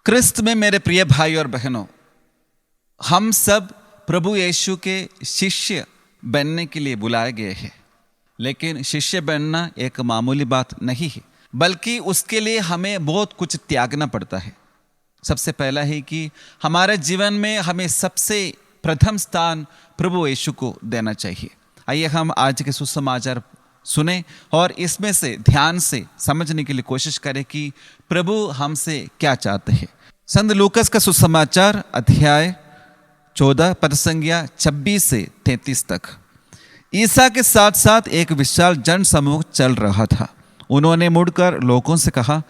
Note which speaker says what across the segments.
Speaker 1: क्रिस्त में मेरे प्रिय भाई और बहनों, हम सब प्रभु यीशु के शिष्य बनने के लिए बुलाए गए हैं। लेकिन शिष्य बनना एक मामूली बात नहीं है, बल्कि उसके लिए हमें बहुत कुछ त्यागना पड़ता है। सबसे पहला है कि हमारे जीवन में हमें सबसे प्रथम स्थान प्रभु यीशु को देना चाहिए। आइए हम आज के सुसमाचार सुने और इसमें से ध्यान से समझने के लिए कोशिश करें कि प्रभु हमसे क्या चाहते हैं। संत लूकस का सुसमाचार अध्याय 14 पद संख्या 26 से 33 तक। ईसा के साथ साथ एक विशाल जन समूह चल रहा था। उन्होंने मुड़कर लोगों से कहा,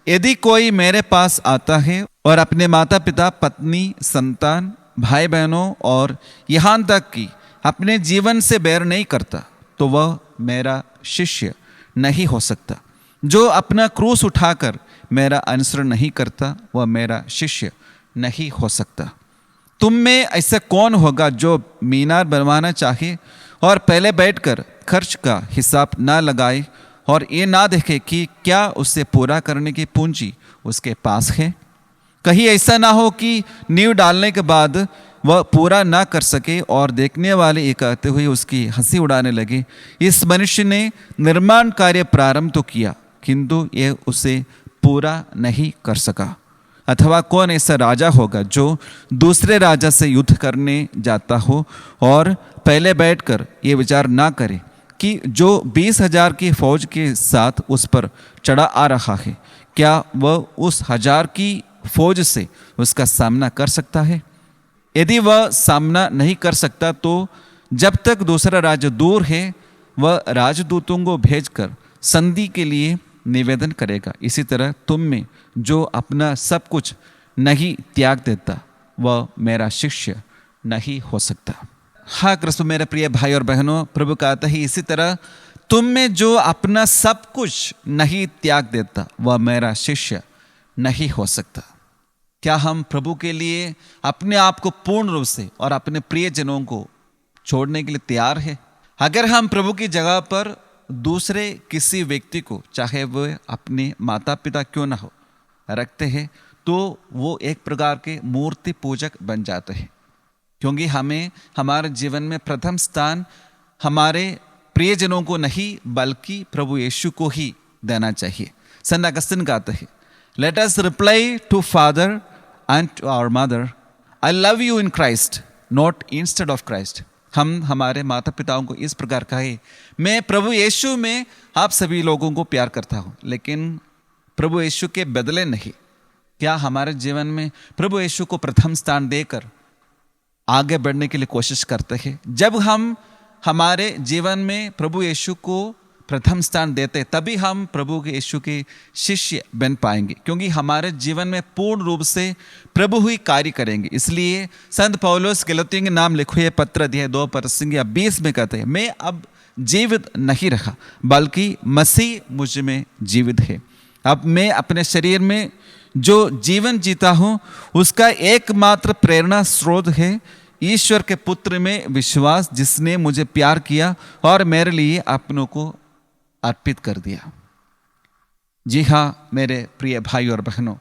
Speaker 1: यदि कोई मेरे पास आता है और अपने माता पिता, पत्नी, संतान, भाई बहनों और यहाँ तक कि अपने जीवन से बैर नहीं करता, तो वह मेरा शिष्य नहीं हो सकता। जो अपना क्रूस उठाकर मेरा अनुसरण नहीं करता, वह मेरा शिष्य नहीं हो सकता। तुम में ऐसा कौन होगा जो मीनार बनवाना चाहे और पहले बैठकर खर्च का हिसाब ना लगाए और ये ना देखे कि क्या उसे पूरा करने की पूंजी उसके पास है? कहीं ऐसा ना हो कि नींव डालने के बाद वह पूरा ना कर सके और देखने वाले ये कहते हुए उसकी हंसी उड़ाने लगे, इस मनुष्य ने निर्माण कार्य प्रारंभ तो किया, किंतु यह उसे पूरा नहीं कर सका। अथवा कौन ऐसा राजा होगा जो दूसरे राजा से युद्ध करने जाता हो और पहले बैठकर ये विचार ना करे कि जो 20,000 की फौज के साथ उस पर चढ़ा आ रहा है, क्या वह उस 1000 की फौज से उसका सामना कर सकता है? यदि वह सामना नहीं कर सकता, तो जब तक दूसरा राज्य दूर है, वह राजदूतों को भेजकर संधि के लिए निवेदन करेगा। इसी तरह तुम में जो अपना सब कुछ नहीं त्याग देता, वह मेरा शिष्य नहीं हो सकता। हाँ क्रिस्त मेरे प्रिय भाई और बहनों, प्रभु कहता है, इसी तरह तुम में जो अपना सब कुछ नहीं त्याग देता, वह मेरा शिष्य नहीं हो सकता। क्या हम प्रभु के लिए अपने आप को पूर्ण रूप से और अपने प्रियजनों को छोड़ने के लिए तैयार है? अगर हम प्रभु की जगह पर दूसरे किसी व्यक्ति को, चाहे वह अपने माता पिता क्यों ना हो, रखते हैं, तो वो एक प्रकार के मूर्ति पूजक बन जाते हैं। क्योंकि हमें हमारे जीवन में प्रथम स्थान हमारे प्रियजनों को नहीं, बल्कि प्रभु यीशु को ही देना चाहिए। संत अगस्तिन कहते हैं, let us reply to father and to our mother, I love you in Christ, not instead of Christ. हम हमारे माता पिताओं को इस प्रकार कहे, मैं प्रभु यीशु में आप सभी लोगों को प्यार करता हूँ, लेकिन प्रभु यीशु के बदले नहीं। क्या हमारे जीवन में प्रभु यीशु को प्रथम स्थान देकर आगे बढ़ने के लिए कोशिश करते हैं? जब हम हमारे जीवन में प्रभु यीशु को प्रथम स्थान देते, तभी हम प्रभु के यीशु के शिष्य बन पाएंगे, क्योंकि हमारे जीवन में पूर्ण रूप से प्रभु ही कार्य करेंगे। इसलिए संत पौलुस गलातियों के नाम लिखे हुए पत्र अध्याय 2 पद संख्या 20 में कहते हैं, मैं अब जीवित नहीं रहा, बल्कि मसीह मुझ में जीवित है। अब मैं अपने शरीर में जो जीवन जीता हूँ, उसका एकमात्र प्रेरणा स्रोत है ईश्वर के पुत्र में विश्वास, जिसने मुझे प्यार किया और मेरे लिए अपनों को अर्पित कर दिया। जी हाँ मेरे प्रिय भाई और बहनों,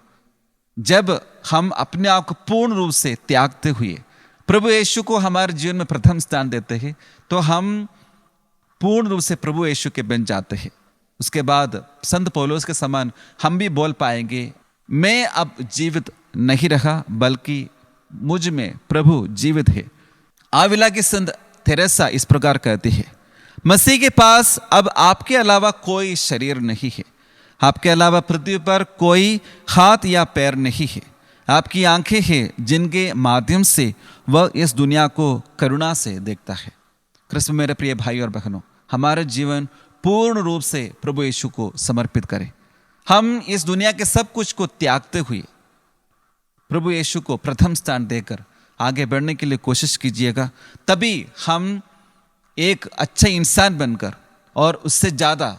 Speaker 1: जब हम अपने आप को पूर्ण रूप से त्यागते हुए प्रभु यीशु को हमारे जीवन में प्रथम स्थान देते हैं, तो हम पूर्ण रूप से प्रभु यीशु के बन जाते हैं। उसके बाद संत पौलुस के समान हम भी बोल पाएंगे, मैं अब जीवित नहीं रहा, बल्कि मुझ में प्रभु जीवित है। आविला की संत थेरेसा इस प्रकार कहती है, मसीह के पास अब आपके अलावा कोई शरीर नहीं है, आपके अलावा पृथ्वी पर कोई हाथ या पैर नहीं है। आपकी आंखें हैं जिनके माध्यम से वह इस दुनिया को करुणा से देखता है। कृष्ण मेरे प्रिय भाई और बहनों, हमारे जीवन पूर्ण रूप से प्रभु यीशु को समर्पित करें। हम इस दुनिया के सब कुछ को त्यागते हुए प्रभु यीशु को प्रथम स्थान देकर आगे बढ़ने के लिए कोशिश कीजिएगा। तभी हम एक अच्छा इंसान बनकर और उससे ज़्यादा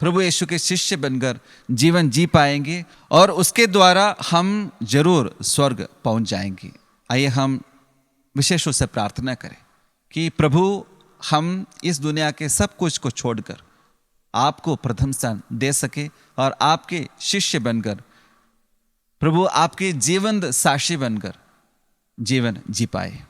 Speaker 1: प्रभु यीशु के शिष्य बनकर जीवन जी पाएंगे और उसके द्वारा हम जरूर स्वर्ग पहुंच जाएंगे। आइए हम विशेष रूप से प्रार्थना करें कि प्रभु हम इस दुनिया के सब कुछ को छोड़कर आपको प्रथम स्थान दे सके और आपके शिष्य बनकर प्रभु आपके जीवंत साक्षी बनकर जीवन जी पाए।